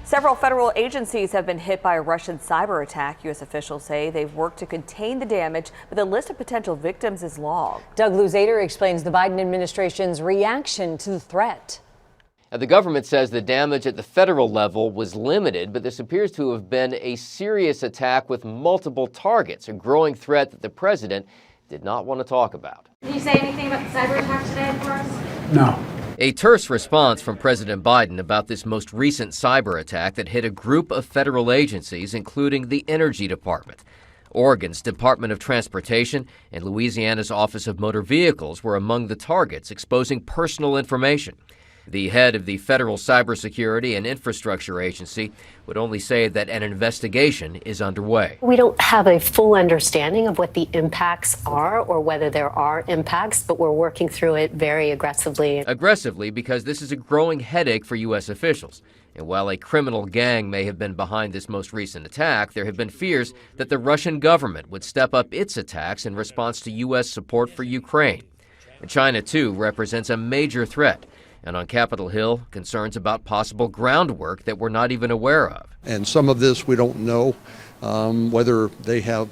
Several federal agencies have been hit by a Russian cyber attack. U.S. officials say they've worked to contain the damage, but the list of potential victims is long. Doug Luzader explains the Biden administration's reaction to the threat. The government says the damage at the federal level was limited, but this appears to have been a serious attack with multiple targets, a growing threat that the president did not want to talk about. Can you say anything about the cyber attack today for us? No. A terse response from President Biden about this most recent cyber attack that hit a group of federal agencies, including the Energy Department. Oregon's Department of Transportation and Louisiana's Office of Motor Vehicles were among the targets, exposing personal information. The head of the Federal Cybersecurity and Infrastructure Agency would only say that an investigation is underway. We don't have a full understanding of what the impacts are or whether there are impacts, but we're working through it very aggressively. Aggressively because this is a growing headache for U.S. officials. And while a criminal gang may have been behind this most recent attack, there have been fears that the Russian government would step up its attacks in response to U.S. support for Ukraine. And China, too, represents a major threat. And on Capitol Hill, concerns about possible groundwork that we're not even aware of. And some of this we don't know whether they have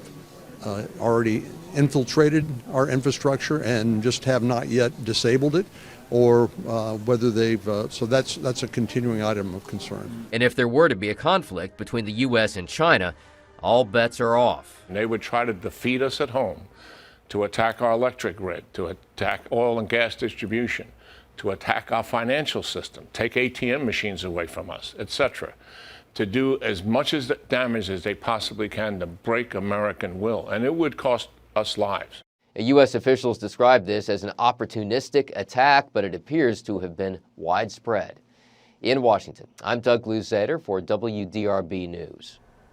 already infiltrated our infrastructure and just have not yet disabled it, or whether they've, so that's a continuing item of concern. And if there were to be a conflict between the U.S. and China, all bets are off. They would try to defeat us at home, to attack our electric grid, to attack oil and gas distribution, to attack our financial system, take ATM machines away from us, etc., to do as much as damage as they possibly can to break American will, and it would cost us lives. U.S. officials describe this as an opportunistic attack, but it appears to have been widespread. In Washington, I'm Doug Luzader for WDRB News.